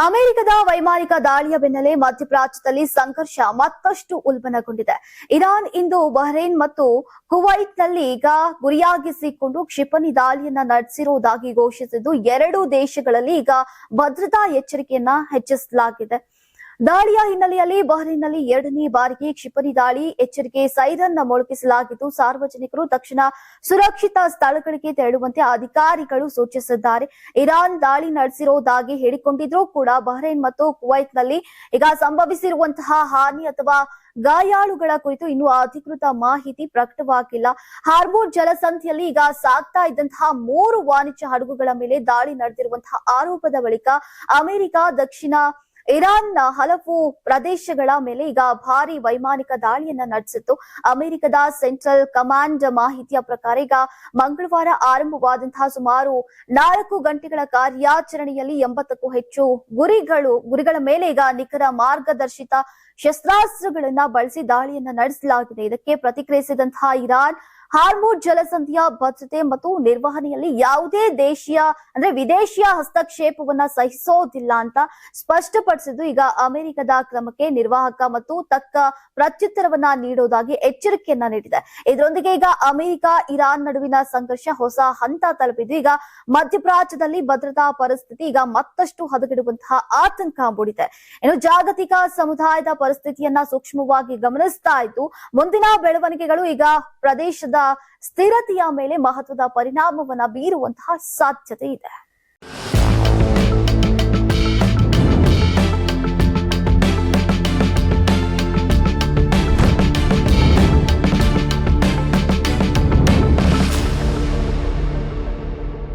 ಅಮೆರಿಕದ ವೈಮಾನಿಕ ದಾಳಿಯ ಬೆನ್ನಲ್ಲೇ ಮಧ್ಯಪ್ರಾಚ್ಯದಲ್ಲಿ ಸಂಘರ್ಷ ಮತ್ತಷ್ಟು ಉಲ್ಬಣಗೊಂಡಿದೆ. ಇರಾನ್ ಇಂದು ಬಹ್ರೇನ್ ಮತ್ತು ಕುವೈತ್ನಲ್ಲಿ ಈಗ ಗುರಿಯಾಗಿಸಿಕೊಂಡು ಕ್ಷಿಪಣಿ ದಾಳಿಯನ್ನ ನಡೆಸಿರುವುದಾಗಿ ಘೋಷಿಸಿದ್ದು, ಎರಡೂ ದೇಶಗಳಲ್ಲಿ ಈಗ ಭದ್ರತಾ ಎಚ್ಚರಿಕೆಯನ್ನ ಹೆಚ್ಚಿಸಲಾಗಿದೆ. ದಾಳಿಯ ಹಿನ್ನೆಲೆಯಲ್ಲಿ ಬಹ್ರೇನ್ನಲ್ಲಿ ಎರಡನೇ ಬಾರಿಗೆ ಕ್ಷಿಪಣಿ ದಾಳಿ ಎಚ್ಚರಿಕೆ ಸೈರನ್ ಮೊಳಗಿಸಲಾಗಿದ್ದು, ಸಾರ್ವಜನಿಕರು ತಕ್ಷಣ ಸುರಕ್ಷಿತ ಸ್ಥಳಗಳಿಗೆ ತೆರಳುವಂತೆ ಅಧಿಕಾರಿಗಳು ಸೂಚಿಸಿದ್ದಾರೆ. ಇರಾನ್ ದಾಳಿ ನಡೆಸಿರುವುದಾಗಿ ಹೇಳಿಕೊಂಡಿದ್ರೂ ಕೂಡ ಬಹ್ರೇನ್ ಮತ್ತು ಕುವೈತ್ನಲ್ಲಿ ಈಗ ಸಂಭವಿಸಿರುವಂತಹ ಹಾನಿ ಅಥವಾ ಗಾಯಾಳುಗಳ ಕುರಿತು ಇನ್ನೂ ಅಧಿಕೃತ ಮಾಹಿತಿ ಪ್ರಕಟವಾಗಿಲ್ಲ. ಹಾರ್ಮುಜ್ ಜಲಸಂಧಿಯಲ್ಲಿ ಈಗ ಸಾಗ್ತಾ ಇದ್ದಂತಹ 3 ವಾಣಿಜ್ಯ ಹಡಗುಗಳ ಮೇಲೆ ದಾಳಿ ನಡೆದಿರುವಂತಹ ಆರೋಪದ ಬಳಿಕ ಅಮೆರಿಕ ದಕ್ಷಿಣ ಇರಾನ್ನ ಹಲವು ಪ್ರದೇಶಗಳ ಮೇಲೆ ಈಗ ಭಾರಿ ವೈಮಾನಿಕ ದಾಳಿಯನ್ನ ನಡೆಸಿತ್ತು. ಅಮೆರಿಕದ ಸೆಂಟ್ರಲ್ ಕಮಾಂಡ್ ಮಾಹಿತಿಯ ಪ್ರಕಾರ ಈಗ ಮಂಗಳವಾರ ಆರಂಭವಾದಂತಹ ಸುಮಾರು 4 ಗಂಟೆಗಳ ಕಾರ್ಯಾಚರಣೆಯಲ್ಲಿ 80ಕ್ಕೂ ಹೆಚ್ಚು ಗುರಿಗಳ ಮೇಲೆ ಈಗ ನಿಖರ ಮಾರ್ಗದರ್ಶಿತ ಶಸ್ತ್ರಾಸ್ತ್ರಗಳನ್ನ ಬಳಸಿ ದಾಳಿಯನ್ನ ನಡೆಸಲಾಗಿದೆ. ಇದಕ್ಕೆ ಪ್ರತಿಕ್ರಿಯಿಸಿದಂತಹ ಇರಾನ್ ಹಾರ್ಮುಜ್ ಜಲಸಂಧಿಯ ಭದ್ರತೆ ಮತ್ತು ನಿರ್ವಹಣೆಯಲ್ಲಿ ಯಾವುದೇ ವಿದೇಶಿಯ ಹಸ್ತಕ್ಷೇಪವನ್ನ ಸಹಿಸೋದಿಲ್ಲ ಅಂತ ಸ್ಪಷ್ಟಪಡಿಸಿದ್ದು, ಈಗ ಅಮೆರಿಕದ ಕ್ರಮಕ್ಕೆ ನಿರ್ವಾಹಕ ಮತ್ತು ತಕ್ಕ ಪ್ರತ್ಯುತ್ತರವನ್ನ ನೀಡುವುದಾಗಿ ಎಚ್ಚರಿಕೆಯನ್ನ ನೀಡಿದೆ. ಇದರೊಂದಿಗೆ ಈಗ ಅಮೆರಿಕ ಇರಾನ್ ನಡುವಿನ ಸಂಘರ್ಷ ಹೊಸ ಹಂತ ತಲುಪಿದ್ದು, ಈಗ ಮಧ್ಯಪ್ರಾಚ್ಯದಲ್ಲಿ ಭದ್ರತಾ ಪರಿಸ್ಥಿತಿ ಈಗ ಮತ್ತಷ್ಟು ಹದಗೆಡುವಂತಹ ಆತಂಕ ಮೂಡಿದೆ. ಇನ್ನು ಜಾಗತಿಕ ಸಮುದಾಯದ ಪರಿಸ್ಥಿತಿಯನ್ನ ಸೂಕ್ಷ್ಮವಾಗಿ ಗಮನಿಸ್ತಾ ಇದ್ದು, ಮುಂದಿನ ಬೆಳವಣಿಗೆಗಳು ಈಗ ಪ್ರದೇಶದ ಸ್ಥಿರತೆಯ ಮೇಲೆ ಮಹತ್ವದ ಪರಿಣಾಮವನ್ನ ಬೀರುವಂತಹ ಸಾಧ್ಯತೆ ಇದೆ.